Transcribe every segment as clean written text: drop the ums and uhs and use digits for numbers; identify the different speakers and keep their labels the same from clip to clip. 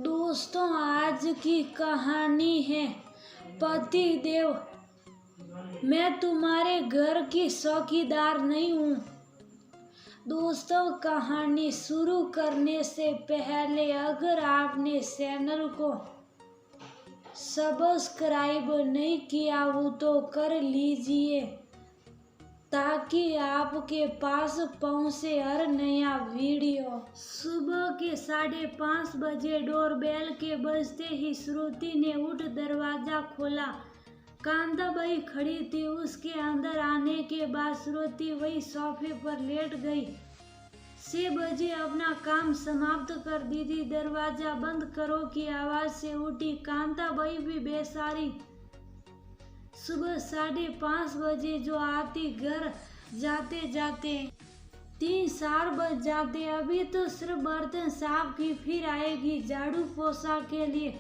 Speaker 1: दोस्तों, आज की कहानी है पति देव। मैं तुम्हारे घर की चौकीदार नहीं हूँ। दोस्तों, कहानी शुरू करने से पहले अगर आपने चैनल को सब्सक्राइब नहीं किया हो तो कर लीजिए ताकि आपके पास पहुंचे हर नया वीडियो। सुबह के 5:30 बजे डोरबेल के बजते ही श्रुति ने उठ दरवाजा खोला। कांताबाई खड़ी थी। उसके अंदर आने के बाद श्रुति वही सोफे पर लेट गई। 6 बजे अपना काम समाप्त कर दीदी दरवाजा बंद करो की आवाज से उठी। कांताबाई भी बेसारी सुबह 5:30 बजे जो आती, घर जाते जाते 3-4 बज जाते। अभी तो सिर्फ बर्तन साफ की, फिर आएगी झाड़ू पोछा के लिए।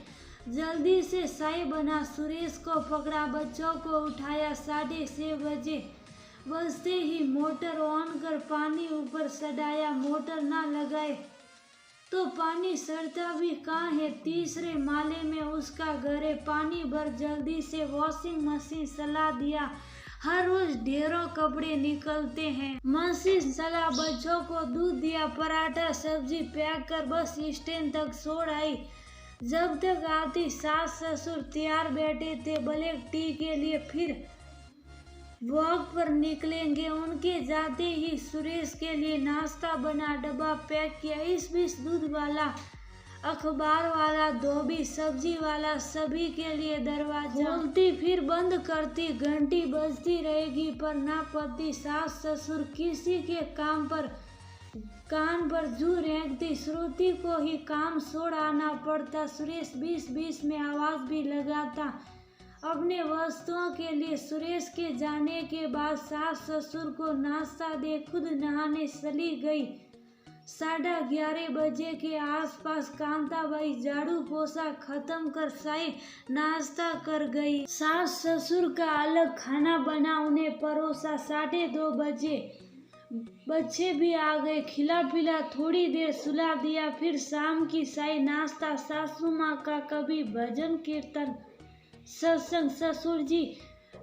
Speaker 1: जल्दी से चाय बना, सुरेश को पकड़ा, बच्चों को उठाया। 6:30 बजे बजते ही मोटर ऑन कर पानी ऊपर चढ़ाया। मोटर ना लगाए तो पानी सड़ता भी कहाँ है। तीसरे माले में उसका घर है। पानी भर, जल्दी से वॉशिंग मशीन चला दिया। हर रोज ढेरों कपड़े निकलते हैं। मशीन चला, बच्चों को दूध दिया, पराठा सब्जी पैक कर बस स्टैंड तक छोड़ आई। जब तक आती सास ससुर तैयार बैठे थे ब्लैक टी के लिए, फिर वॉक पर निकलेंगे। उनके जाते ही सुरेश के लिए नाश्ता बना, डब्बा पैक किया। इस बीच दूध वाला, अखबार वाला, धोबी, सब्जी वाला सभी के लिए दरवाजा खोलती फिर बंद करती। घंटी बजती रहेगी पर ना पति सास ससुर किसी के काम पर कान पर जू रेंगती। श्रुति को ही काम छोड़ आना पड़ता। सुरेश बीच में आवाज भी लगाता अपने वस्तुओं के लिए। सुरेश के जाने के बाद सास ससुर को नाश्ता दे खुद नहाने चली गई। 11:30 बजे के आसपास कांताबाई झाड़ू पोछा खत्म कर चाय नाश्ता कर गई। सास ससुर का अलग खाना बना, उन्हें परोसा। 2:30 बजे बच्चे भी आ गए। खिला पिला थोड़ी देर सुला दिया। फिर शाम की चाय नाश्ता। सासू माँ का कभी भजन कीर्तन सत्संग, ससुर जी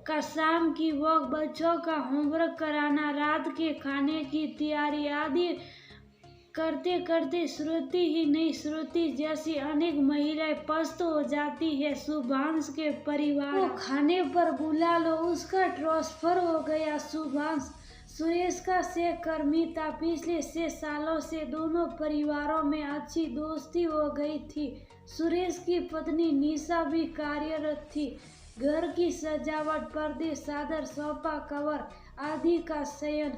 Speaker 1: का शाम की वॉक, बच्चों का होमवर्क कराना, रात के खाने की तैयारी आदि करते करते श्रुति ही नहीं, श्रुति जैसी अनेक महिलाएं पस्त हो जाती है। शुभांश के परिवार को खाने पर बुला लो, उसका ट्रांसफर हो गया। शुभांश सुरेश का सहकर्मी था। पिछले 6 सालों से दोनों परिवारों में अच्छी दोस्ती हो गई थी। सुरेश की पत्नी निशा भी कार्यरत थी। घर की सजावट, पर्दे, चादर, सोफा कवर आदि का चयन,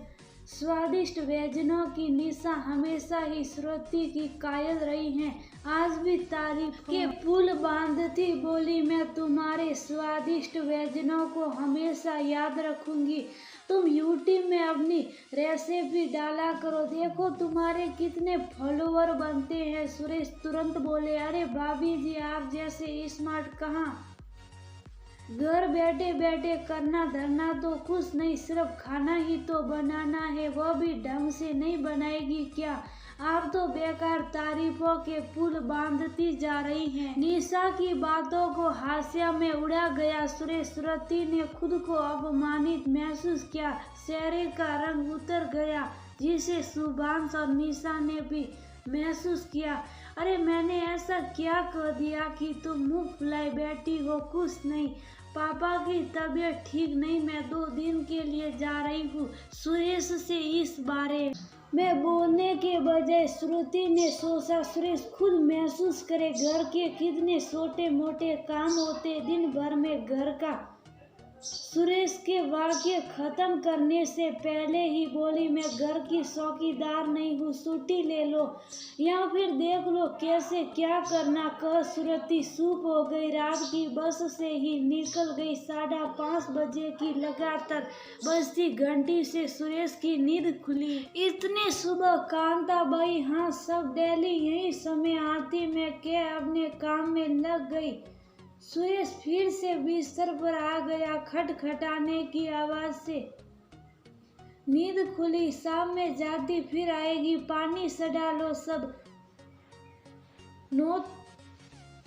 Speaker 1: स्वादिष्ट व्यंजनों की निशा हमेशा ही श्रुति की कायल रही हैं। आज भी तारीफ के पुल बांधती बोली, मैं तुम्हारे स्वादिष्ट व्यंजनों को हमेशा याद रखूंगी। तुम यूट्यूब में अपनी रेसिपी डाला करो, देखो तुम्हारे कितने फॉलोवर बनते हैं। सुरेश तुरंत बोले, अरे भाभी जी, आप जैसे स्मार्ट कहाँ। घर बैठे बैठे करना धरना तो कुछ नहीं, सिर्फ खाना ही तो बनाना है, वो भी ढंग से नहीं बनाएगी क्या। आप तो बेकार तारीफों के पुल बांधती जा रही हैं। निशा की बातों को हास्य में उड़ा गया श्रुति ने खुद को अपमानित महसूस किया। चेहरे का रंग उतर गया, जिसे शुभांश और निशा ने भी महसूस किया। अरे मैंने ऐसा क्या कह दिया कि तुम मुंह फुलाए बैठी हो। कुछ नहीं, पापा की तबीयत ठीक नहीं, मैं 2 दिन के लिए जा रही हूँ। सुरेश से इस बारे में बोलने के बजाय श्रुति ने सोचा सुरेश खुद महसूस करे घर के कितने छोटे मोटे काम होते दिन भर में घर का। सुरेश के वाक्य खत्म करने से पहले ही बोली, मैं घर की चौकीदार नहीं हूँ, छुट्टी ले लो या फिर देख लो कैसे क्या करना। कह श्रुति चुप हो गई। रात की बस से ही निकल गई। 5:30 बजे की लगातार बजती घंटी से सुरेश की नींद खुली। इतनी सुबह कांताबाई, हाँ सब डेली यही समय आती, मैं क्या अपने काम में लग गई। सुरेश फिर से बिस्तर पर आ गया। खटखटाने की आवाज से नींद खुली। शाम में जाती फिर आएगी, पानी से डालो। सब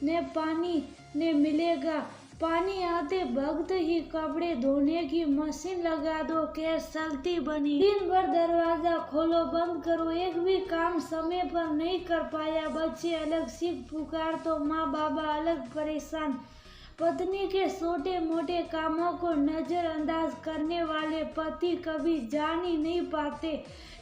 Speaker 1: ने पानी ने मिलेगा। पानी आते वक्त ही कपड़े धोने की मशीन लगा दो, गैस चलती बनी। दिन भर दरवाजा खोलो बंद करो, एक भी काम समय पर नहीं कर पाया। बच्चे अलग सीख पुकार तो माँ बाबा अलग परेशान। पत्नी के छोटे मोटे कामों को नजरअंदाज करने वाले पति कभी जान ही नहीं पाते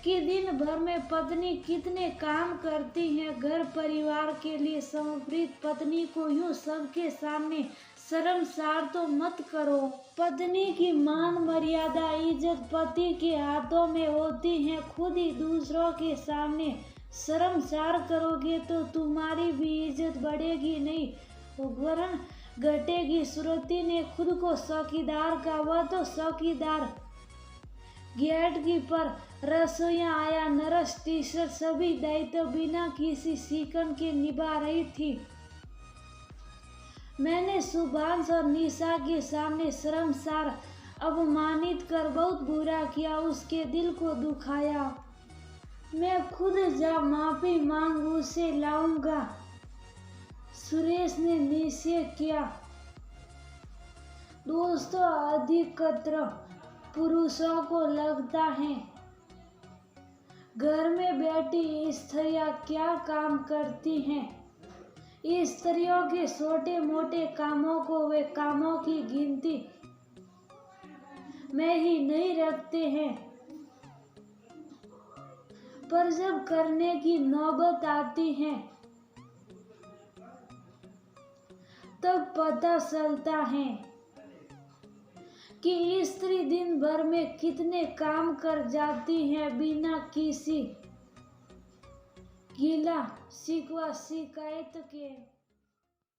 Speaker 1: कि दिन भर में पत्नी कितने काम करती है। घर परिवार के लिए समर्पित पत्नी को यूं सबके सामने शर्मसार तो मत करो। पत्नी की मान मर्यादा इज्जत पति के हाथों में होती है। खुद ही दूसरों के सामने शर्मसार करोगे तो तुम्हारी भी इज्जत बढ़ेगी नहीं वरन घटेगी। श्रुति ने खुद को चौकीदार का, वह तो चौकीदार गेट कीपर, रसोइया, आया, नर्स, टीचर सभी दायित्व बिना किसी शिकन के निभा रही थी। मैंने सुभाष और निशा के सामने शर्मसार अपमानित कर बहुत बुरा किया, उसके दिल को दुखाया। मैं खुद जा माफी मांग उसे लाऊंगा। सुरेश ने निश्चय किया। दोस्तों, अधिकतर पुरुषों को लगता है घर में बैठी स्त्रियां क्या काम करती हैं। स्त्रियों के छोटे मोटे कामों को वे कामों की गिनती में ही नहीं रखते हैं, पर जब करने की नौबत आती है तब पता चलता है कि स्त्री दिन भर में कितने काम कर जाती है बिना किसी गिला शिकवा शिकायत के।